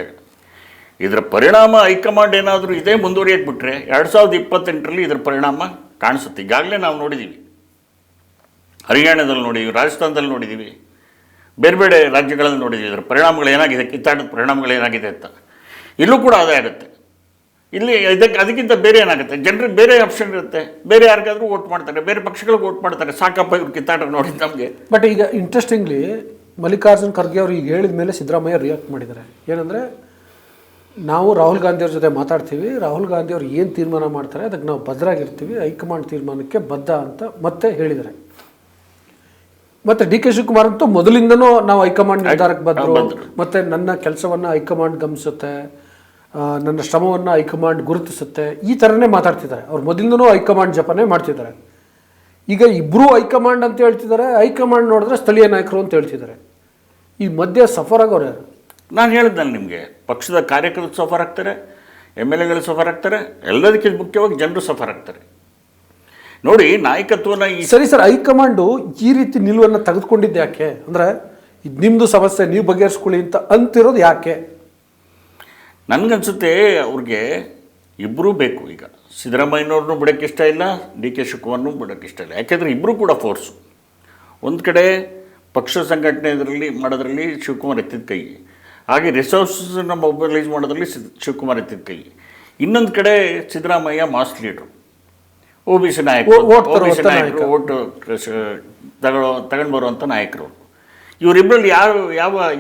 ಇದರ ಪರಿಣಾಮ ಹೈಕಮಾಂಡ್ ಏನಾದರೂ ಇದೇ ಮುಂದುವರಿಯಕ್ಕೆ ಬಿಟ್ಟರೆ 2028ರಲ್ಲಿ ಇದರ ಪರಿಣಾಮ ಕಾಣಿಸುತ್ತೆ. ಈಗಾಗಲೇ ನಾವು ನೋಡಿದ್ದೀವಿ, ಹರಿಯಾಣದಲ್ಲಿ ನೋಡಿದ್ದೀವಿ, ರಾಜಸ್ಥಾನದಲ್ಲಿ ನೋಡಿದ್ದೀವಿ, ಬೇರೆ ಬೇರೆ ರಾಜ್ಯಗಳಲ್ಲಿ ನೋಡಿದ್ದೀವಿ. ಇದರ ಪರಿಣಾಮಗಳು ಏನಾಗಿದೆ, ಕಿತ್ತಾಟದ ಪರಿಣಾಮಗಳು ಏನಾಗಿದೆ ಅಂತ. ಇಲ್ಲೂ ಕೂಡ ಅದೇ ಆಗುತ್ತೆ. ಇಲ್ಲಿ ಅದಕ್ಕಿಂತ ಬೇರೆ ಏನಾಗುತ್ತೆ, ಜನರಿಗೆ ಬೇರೆ ಆಪ್ಷನ್ ಇರುತ್ತೆ. ಬೇರೆ ಯಾರಿಗಾದ್ರೂ ವೋಟ್ ಮಾಡ್ತಾರೆ, ಬೇರೆ ಪಕ್ಷಗಳಿಗೆ ವೋಟ್ ಮಾಡ್ತಾರೆ. ಸಾಕಪ್ಪ ಇವ್ರು ಕಿತ್ತಾಟ ನೋಡಿ ನಮಗೆ. ಬಟ್ ಈಗ ಇಂಟ್ರೆಸ್ಟಿಂಗ್ಲಿ ಮಲ್ಲಿಕಾರ್ಜುನ್ ಖರ್ಗೆ ಅವರು ಈಗ ಹೇಳಿದ ಮೇಲೆ ಸಿದ್ದರಾಮಯ್ಯ ರಿಯಾಕ್ಟ್ ಮಾಡಿದ್ದಾರೆ. ಏನಂದರೆ, ನಾವು ರಾಹುಲ್ ಗಾಂಧಿಯವ್ರ ಜೊತೆ ಮಾತಾಡ್ತೀವಿ, ರಾಹುಲ್ ಗಾಂಧಿ ಅವ್ರು ಏನು ತೀರ್ಮಾನ ಮಾಡ್ತಾರೆ ಅದಕ್ಕೆ ನಾವು ಭದ್ರಾಗಿರ್ತೀವಿ, ಹೈಕಮಾಂಡ್ ತೀರ್ಮಾನಕ್ಕೆ ಬದ್ಧ ಅಂತ ಮತ್ತೆ ಹೇಳಿದ್ದಾರೆ. ಮತ್ತು ಡಿ ಕೆ ಶಿವಕುಮಾರ್ ಅಂತೂ ಮೊದಲಿಂದನೂ ನಾವು ಹೈಕಮಾಂಡ್ ನಿರ್ಧಾರಕ್ಕೆ ಬದ್ದರು, ಮತ್ತು ನನ್ನ ಕೆಲಸವನ್ನು ಹೈಕಮಾಂಡ್ ಗಮನಿಸುತ್ತೆ, ನನ್ನ ಶ್ರಮವನ್ನು ಹೈಕಮಾಂಡ್ ಗುರುತಿಸುತ್ತೆ, ಈ ಥರನೇ ಮಾತಾಡ್ತಿದ್ದಾರೆ. ಅವ್ರು ಮೊದಲಿಂದನೂ ಹೈಕಮಾಂಡ್ ಜಪನೆ ಮಾಡ್ತಿದ್ದಾರೆ. ಈಗ ಇಬ್ಬರೂ ಹೈಕಮಾಂಡ್ ಅಂತ ಹೇಳ್ತಿದ್ದಾರೆ, ಹೈಕಮಾಂಡ್ ನೋಡಿದ್ರೆ ಸ್ಥಳೀಯ ನಾಯಕರು ಅಂತ ಹೇಳ್ತಿದ್ದಾರೆ. ಈ ಮಧ್ಯೆ ಸಫರ್ ಆಗೋರು ಯಾರು? ನಾನು ಹೇಳಿದ್ನಲ್ಲ ನಿಮಗೆ, ಪಕ್ಷದ ಕಾರ್ಯಕರ್ತರು ಸಫರ್ ಆಗ್ತಾರೆ, MLAಗಳು ಸಫರ್ ಆಗ್ತಾರೆ, ಎಲ್ಲದಕ್ಕಿಂತ ಮುಖ್ಯವಾಗಿ ಜನರು ಸಫರ್ ಆಗ್ತಾರೆ. ನೋಡಿ, ನಾಯಕತ್ವನ ಸರಿ ಸರ್, ಹೈಕಮಾಂಡು ಈ ರೀತಿ ನಿಲುವನ್ನು ತೆಗೆದುಕೊಂಡಿದ್ದು ಯಾಕೆ? ಅಂದರೆ ಇದು ನಿಮ್ಮದು ಸಮಸ್ಯೆ, ನೀವು ಬಗೆಹರಿಸ್ಕೊಳ್ಳಿ ಅಂತ ಅಂತಿರೋದು ಯಾಕೆ? ನನಗನ್ಸುತ್ತೆ ಅವ್ರಿಗೆ ಇಬ್ಬರೂ ಬೇಕು. ಈಗ ಸಿದ್ದರಾಮಯ್ಯನವ್ರನ್ನೂ ಬಿಡೋಕ್ಕೆ ಇಷ್ಟ ಇಲ್ಲ, ಡಿ ಕೆ ಶಿವಕುಮಾರ್ನೂ ಬಿಡೋಕ್ಕೆ ಇಷ್ಟ ಇಲ್ಲ. ಯಾಕೆಂದರೆ ಇಬ್ಬರೂ ಕೂಡ ಫೋರ್ಸು. ಒಂದು ಕಡೆ ಪಕ್ಷ ಸಂಘಟನೆ ಮಾಡೋದ್ರಲ್ಲಿ ಶಿವಕುಮಾರ್ ಎತ್ತಿದ ಕೈ, ಹಾಗೆ ರಿಸೋರ್ಸನ್ನು ಮೊಬೈಲೈಸ್ ಮಾಡೋದ್ರಲ್ಲಿ ಶಿವಕುಮಾರ್ ಎತ್ತಿದ ಕೈ. ಇನ್ನೊಂದು ಕಡೆ ಸಿದ್ದರಾಮಯ್ಯ ಮಾಸ್ ಲೀಡ್ರು, OBC ನಾಯಕರು, ಓಟು ತಗೊಂಡು ಬರುವಂಥ ನಾಯಕರು. ಇವರಿಬ್ಬರಲ್ಲಿ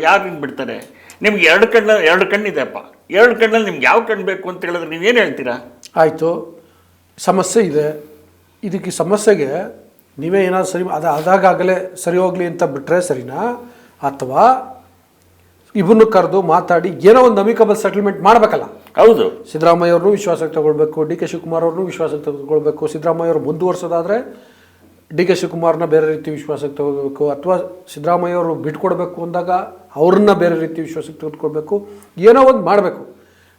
ಯಾರು ಬಿಡ್ತಾರೆ? ನಿಮ್ಗೆ ಎರಡು ಕಣ್ಣಿದೆಯಪ್ಪ. ಎರಡು ಕಣ್ಣಲ್ಲಿ ನಿಮ್ಗೆ ಯಾವ ಕಣ್ಣು ಬೇಕು ಅಂತ ಹೇಳಿದ್ರೆ ನೀವೇನು ಹೇಳ್ತೀರಾ? ಆಯಿತು, ಸಮಸ್ಯೆ ಇದೆ, ಇದಕ್ಕೆ ಸಮಸ್ಯೆಗೆ ನೀವೇ ಏನಾದ್ರು ಸರಿ ಅದಾಗಲೇ ಸರಿ ಹೋಗಲಿ ಅಂತ ಬಿಟ್ಟರೆ ಸರಿನಾ, ಅಥವಾ ಇಬ್ಬರನ್ನು ಕರೆದು ಮಾತಾಡಿ ಏನೋ ಒಂದು ಅಮಿಕಬಲ್ ಸೆಟಲ್ಮೆಂಟ್ ಮಾಡಬೇಕಲ್ಲ? ಹೌದು, ಸಿದ್ದರಾಮಯ್ಯ ಅವ್ರನ್ನೂ ವಿಶ್ವಾಸಕ್ಕೆ ತಗೊಳ್ಬೇಕು, ಡಿ ಕೆ ಶಿವಕುಮಾರ್ ಅವ್ರನ್ನೂ ವಿಶ್ವಾಸಕ್ಕೆ ತಗೊಳ್ಬೇಕು. ಸಿದ್ದರಾಮಯ್ಯ ಅವರು ಮುಂದುವರ್ಸೋದಾದರೆ ಡಿ ಕೆ ಶಿವಕುಮಾರ್ನ ಬೇರೆ ರೀತಿ ವಿಶ್ವಾಸಕ್ಕೆ ತಗೋಬೇಕು, ಅಥವಾ ಸಿದ್ದರಾಮಯ್ಯ ಅವರು ಬಿಟ್ಕೊಡ್ಬೇಕು ಅಂದಾಗ ಅವ್ರನ್ನ ಬೇರೆ ರೀತಿ ವಿಶ್ವಾಸಕ್ಕೆ ತೆಗೆದುಕೊಳ್ಬೇಕು. ಏನೋ ಒಂದು ಮಾಡಬೇಕು,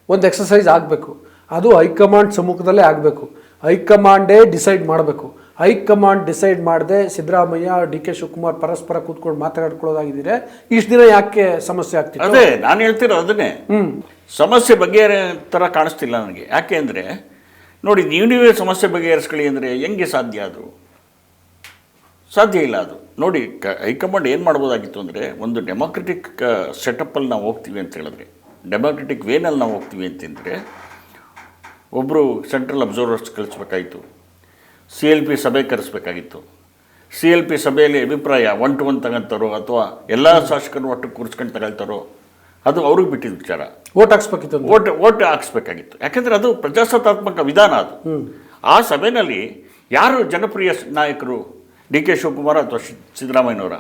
ಒಂದು ಎಕ್ಸಸೈಸ್ ಆಗಬೇಕು. ಅದು ಹೈಕಮಾಂಡ್ ಸಮ್ಮುಖದಲ್ಲೇ ಆಗಬೇಕು. ಹೈಕಮಾಂಡೇ ಡಿಸೈಡ್ ಮಾಡಬೇಕು. ಹೈಕಮಾಂಡ್ ಡಿಸೈಡ್ ಮಾಡದೆ ಸಿದ್ದರಾಮಯ್ಯ ಡಿ ಕೆ ಶಿವಕುಮಾರ್ ಪರಸ್ಪರ ಕೂತ್ಕೊಂಡು ಮಾತಾಡ್ಕೊಳ್ಳೋದಾಗಿದ್ದರೆ ಇಷ್ಟು ದಿನ ಯಾಕೆ ಸಮಸ್ಯೆ ಆಗ್ತಿದೆ? ಅದೇ ನಾನು ಹೇಳ್ತಿರೋ ಅದನ್ನೇ. ಸಮಸ್ಯೆ ಬಗೆಹರ ಥರ ಕಾಣಿಸ್ತಿಲ್ಲ ನನಗೆ. ಯಾಕೆ ಅಂದರೆ ನೋಡಿ, ನೀವೇ ಸಮಸ್ಯೆ ಬಗೆಹರಿಸ್ಕೊಳ್ಳಿ ಅಂದರೆ ಹೆಂಗೆ ಸಾಧ್ಯ? ಅದು ಸಾಧ್ಯ ಇಲ್ಲ. ಅದು ನೋಡಿ, ಹೈಕಮಾಂಡ್ ಏನು ಮಾಡ್ಬೋದಾಗಿತ್ತು ಅಂದರೆ, ಒಂದು ಡೆಮೋಕ್ರೆಟಿಕ್ ಸೆಟಪ್ಪಲ್ಲಿ ನಾವು ಹೋಗ್ತೀವಿ ಅಂತ ಹೇಳಿದ್ರೆ, ಡೆಮೋಕ್ರೆಟಿಕ್ ವೇನಲ್ಲಿ ನಾವು ಹೋಗ್ತೀವಿ ಅಂತಂದರೆ ಒಬ್ಬರು ಸೆಂಟ್ರಲ್ ಅಬ್ಸರ್ವರ್ಸ್ ಕಳಿಸ್ಬೇಕಾಗಿತ್ತು, CLP ಸಭೆ ಕರೆಸ್ಬೇಕಾಗಿತ್ತು. CLP ಸಭೆಯಲ್ಲಿ ಅಭಿಪ್ರಾಯ 1 to 1 ತಗೊಳ್ತಾರೋ ಅಥವಾ ಎಲ್ಲ ಶಾಸಕರು ಒಟ್ಟು ಕೂರಿಸ್ಕೊಂಡು ತಗೊಳ್ತಾರೋ ಅದು ಅವ್ರಿಗೆ ಬಿಟ್ಟಿದ್ದ ವಿಚಾರ. ಓಟ್ ಹಾಕ್ಸ್ಬೇಕಿತ್ತು, ಓಟ್ ಹಾಕ್ಸ್ಬೇಕಾಗಿತ್ತು. ಯಾಕೆಂದರೆ ಅದು ಪ್ರಜಾಸತ್ತಾತ್ಮಕ ವಿಧಾನ. ಅದು ಆ ಸಭೆಯಲ್ಲಿ ಯಾರು ಜನಪ್ರಿಯ ನಾಯಕರು, ಡಿ ಕೆ ಶಿವಕುಮಾರ್ ಅಥವಾ ಸಿದ್ದರಾಮಯ್ಯನವರ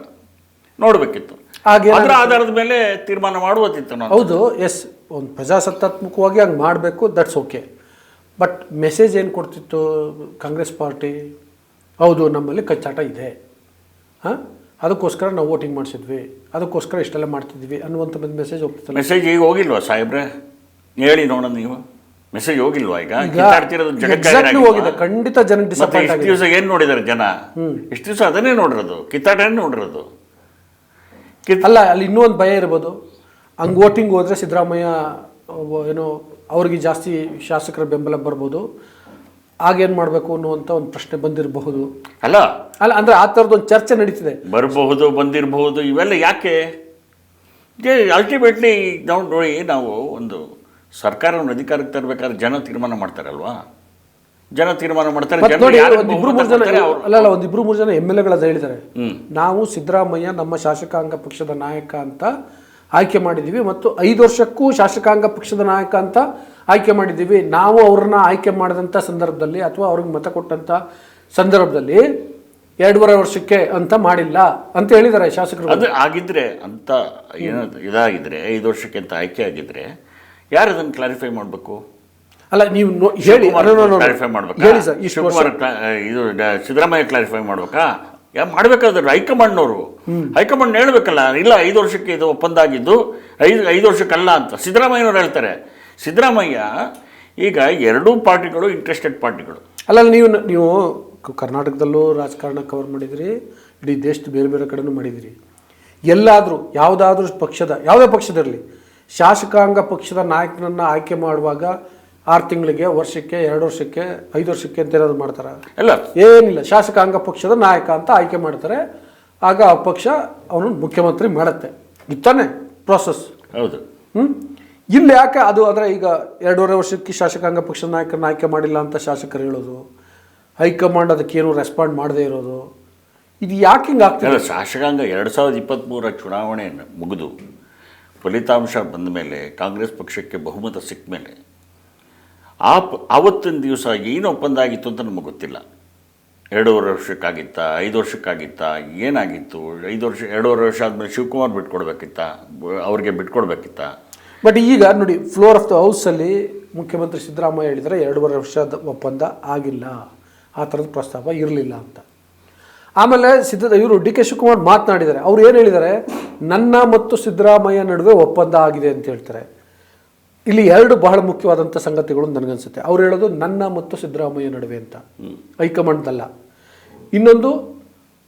ನೋಡಬೇಕಿತ್ತು. ಅದರ ಆಧಾರದ ಮೇಲೆ ತೀರ್ಮಾನ ಮಾಡುವುದಿತ್ತು ನಾವು. ಹೌದು, ಎಸ್, ಒಂದು ಪ್ರಜಾಸತ್ತಾತ್ಮಕವಾಗಿ ಹಂಗೆ ಮಾಡಬೇಕು, ದಟ್ಸ್ ಓಕೆ. ಬಟ್ ಮೆಸೇಜ್ ಏನು ಕೊಡ್ತಿತ್ತು ಕಾಂಗ್ರೆಸ್ ಪಾರ್ಟಿ? ಹೌದು, ನಮ್ಮಲ್ಲಿ ಕಚ್ಚಾಟ ಇದೆ, ಹಾಂ, ಅದಕ್ಕೋಸ್ಕರ ನಾವು ವೋಟಿಂಗ್ ಮಾಡಿಸಿದ್ವಿ, ಅದಕ್ಕೋಸ್ಕರ ಇಷ್ಟೆಲ್ಲ ಮಾಡ್ತಿದ್ವಿ ಅನ್ನುವಂಥ ಮೆಸೇಜ್ ಹೋಗ್ತಿತ್ತು. ಮೆಸೇಜ್ ಈಗ ಹೋಗಿಲ್ವಾ ಸಾಹೇಬ್ರೆ? ಹೇಳಿ ನೋಡೋಣ. ನೀವು ಮೆಸೇಜ್ ಹೋಗಿಲ್ವಾ? ಈಗ ಹೋಗಿದೆ, ಖಂಡಿತ ಜನ ಡಿಸಪಾಯಿಂಟ್ ಇಷ್ಟು ದಿವಸ ಏನು ನೋಡಿದ್ದಾರೆ ಜನ? ಇಷ್ಟು ದಿವಸ ಅದನ್ನೇ ನೋಡಿರೋದು, ಕಿತ್ತಾಟನೇ ನೋಡಿರೋದು. ಅಲ್ಲ, ಅಲ್ಲಿ ಇನ್ನೂ ಒಂದು ಭಯ ಇರ್ಬೋದು, ಹಂಗೆ ವೋಟಿಂಗ್ ಹೋದರೆ ಸಿದ್ದರಾಮಯ್ಯ ಏನೋ ಅವ್ರಿಗೆ ಜಾಸ್ತಿ ಶಾಸಕರ ಬೆಂಬಲ ಬರ್ಬೋದು, ಆಗೇನು ಮಾಡಬೇಕು ಅನ್ನುವಂಥ ಒಂದು ಪ್ರಶ್ನೆ ಬಂದಿರಬಹುದು. ಅಲ್ಲ ಅಲ್ಲ ಅಂದರೆ ಆ ಥರದ್ದೊಂದು ಚರ್ಚೆ ನಡೀತಿದೆ. ಬರಬಹುದು, ಬಂದಿರಬಹುದು. ಇವೆಲ್ಲ ಯಾಕೆ? ಅಲ್ಟಿಮೇಟ್ಲಿ ನಾವು ನೋಡಿ, ನಾವು ಒಂದು ಸರ್ಕಾರವನ್ನು ಅಧಿಕಾರಕ್ಕೆ ತರಬೇಕಾದ್ರೆ ಜನ ತೀರ್ಮಾನ ಮಾಡ್ತಾರಲ್ವಾ? ಜನ ತೀರ್ಮಾನ ಮಾಡ್ತಾರೆ. ಒಂದಿಬ್ರು ಮೂರು ಜನ MLAಗಳು ಹೇಳಿದ್ದಾರೆ, ನಾವು ಸಿದ್ದರಾಮಯ್ಯ ನಮ್ಮ ಶಾಸಕಾಂಗ ಪಕ್ಷದ ನಾಯಕ ಅಂತ ಆಯ್ಕೆ ಮಾಡಿದ್ದೀವಿ ಮತ್ತು 5 ವರ್ಷಕ್ಕೂ ಶಾಸಕಾಂಗ ಪಕ್ಷದ ನಾಯಕ ಅಂತ ಆಯ್ಕೆ ಮಾಡಿದ್ದೀವಿ. ನಾವು ಅವ್ರನ್ನ ಆಯ್ಕೆ ಮಾಡಿದಂಥ ಸಂದರ್ಭದಲ್ಲಿ ಅಥವಾ ಅವ್ರಿಗೆ ಮತ ಕೊಟ್ಟಂಥ ಸಂದರ್ಭದಲ್ಲಿ 2.5 ವರ್ಷಕ್ಕೆ ಅಂತ ಮಾಡಿಲ್ಲ ಅಂತ ಹೇಳಿದ್ದಾರೆ ಶಾಸಕರು. ಅದು ಆಗಿದ್ರೆ ಅಂತ ಏನೋ ಇದಾಗಿದ್ರೆ 5 ವರ್ಷಕ್ಕೆ ಅಂತ ಆಯ್ಕೆ ಆಗಿದ್ರೆ ಯಾರು ಅದನ್ನು ಕ್ಲಾರಿಫೈ ಮಾಡಬೇಕು? ಅಲ್ಲ, ನೀವು ಹೇಳಿ, ಕ್ಲಾರಿಫೈ ಮಾಡ್ಬೇಕಾ? ಇದು ಸಿದ್ದರಾಮಯ್ಯ ಕ್ಲಾರಿಫೈ ಮಾಡ್ಬೇಕಾ? ಮಾಡಬೇಕಾದ್ರೆ ಹೈಕಮಾಂಡ್ನವರು, ಹೈಕಮಾಂಡ್ ಹೇಳ್ಬೇಕಲ್ಲ, ಇಲ್ಲ 5 ವರ್ಷಕ್ಕೆ ಇದು ಒಪ್ಪಂದ ಆಗಿದ್ದು 5 ವರ್ಷಕ್ಕಲ್ಲ ಅಂತ ಸಿದ್ದರಾಮಯ್ಯನವ್ರು ಹೇಳ್ತಾರೆ. ಸಿದ್ದರಾಮಯ್ಯ ಈಗ ಎರಡೂ ಪಾರ್ಟಿಗಳು ಇಂಟ್ರೆಸ್ಟೆಡ್ ಪಾರ್ಟಿಗಳು. ಅಲ್ಲ, ನೀವು ಕರ್ನಾಟಕದಲ್ಲೂ ರಾಜಕಾರಣ ಕವರ್ ಮಾಡಿದಿರಿ, ಇಡೀ ದೇಶದ ಬೇರೆ ಬೇರೆ ಕಡೆನೂ ಮಾಡಿದಿರಿ. ಎಲ್ಲಾದರೂ ಯಾವುದಾದ್ರೂ ಯಾವುದೇ ಪಕ್ಷದಿರಲಿ, ಶಾಸಕಾಂಗ ಪಕ್ಷದ ನಾಯಕನನ್ನು ಆಯ್ಕೆ ಮಾಡುವಾಗ 6 ತಿಂಗಳಿಗೆ, ವರ್ಷಕ್ಕೆ, 2 ವರ್ಷಕ್ಕೆ, 5 ವರ್ಷಕ್ಕೆ ಅಂತ ಏನಾದ್ರು ಮಾಡ್ತಾರೆ? ಇಲ್ಲ, ಏನಿಲ್ಲ. ಶಾಸಕಾಂಗ ಪಕ್ಷದ ನಾಯಕ ಅಂತ ಆಯ್ಕೆ ಮಾಡ್ತಾರೆ. ಆಗ ಆ ಪಕ್ಷ ಅವನು ಮುಖ್ಯಮಂತ್ರಿ ಮಾಡುತ್ತೆ. ಇತ್ತಾನೆ ಪ್ರೋಸೆಸ್. ಹೌದು. ಇಲ್ಲಿ ಯಾಕೆ ಅದು ಅಂದರೆ ಈಗ 2.5 ವರ್ಷಕ್ಕೆ ಶಾಸಕಾಂಗ ಪಕ್ಷದ ನಾಯಕರನ್ನ ಆಯ್ಕೆ ಮಾಡಿಲ್ಲ ಅಂತ ಶಾಸಕರು ಹೇಳೋದು, ಹೈಕಮಾಂಡ್ ಅದಕ್ಕೇನು ರೆಸ್ಪಾಂಡ್ ಮಾಡದೇ ಇರೋದು, ಇದು ಯಾಕೆ ಹಿಂಗೆ ಆಗ್ತದೆ? ಶಾಸಕಾಂಗ 2023 ಚುನಾವಣೆ ಮುಗಿದು ಫಲಿತಾಂಶ ಬಂದ ಮೇಲೆ, ಕಾಂಗ್ರೆಸ್ ಪಕ್ಷಕ್ಕೆ ಬಹುಮತ ಸಿಕ್ಕ ಮೇಲೆ ಆವತ್ತಿನ ದಿವಸ ಏನು ಒಪ್ಪಂದ ಆಗಿತ್ತು ಅಂತ ನಮಗೆ ಗೊತ್ತಿಲ್ಲ. 2.5 ವರ್ಷಕ್ಕಾಗಿತ್ತಾ, 5 ವರ್ಷಕ್ಕಾಗಿತ್ತಾ, ಏನಾಗಿತ್ತು? 2.5 ವರ್ಷ ಆದಮೇಲೆ ಶಿವಕುಮಾರ್ ಬಿಟ್ಕೊಡ್ಬೇಕಿತ್ತ, ಅವ್ರಿಗೆ ಬಿಟ್ಕೊಡ್ಬೇಕಿತ್ತ? ಬಟ್ ಈಗ ನೋಡಿ, ಫ್ಲೋರ್ ಆಫ್ ದ ಹೌಸಲ್ಲಿ ಮುಖ್ಯಮಂತ್ರಿ ಸಿದ್ದರಾಮಯ್ಯ ಹೇಳಿದರೆ 2.5 ವರ್ಷದ ಒಪ್ಪಂದ ಆಗಿಲ್ಲ, ಆ ಥರದ ಪ್ರಸ್ತಾಪ ಇರಲಿಲ್ಲ ಅಂತ. ಆಮೇಲೆ ಇವರು ಡಿ ಕೆ ಶಿವಕುಮಾರ್ ಮಾತನಾಡಿದ್ದಾರೆ. ಅವ್ರು ಏನು ಹೇಳಿದ್ದಾರೆ? ನನ್ನ ಮತ್ತು ಸಿದ್ದರಾಮಯ್ಯ ನಡುವೆ ಒಪ್ಪಂದ ಆಗಿದೆ ಅಂತ ಹೇಳ್ತಾರೆ. ಇಲ್ಲಿ 2 ಬಹಳ ಮುಖ್ಯವಾದಂಥ ಸಂಗತಿಗಳು ನನಗನ್ಸುತ್ತೆ. ಅವ್ರು ಹೇಳೋದು ನನ್ನ ಮತ್ತು ಸಿದ್ದರಾಮಯ್ಯ ನಡುವೆ ಅಂತ, ಹೈಕಮಾಂಡ್ದಲ್ಲ. ಇನ್ನೊಂದು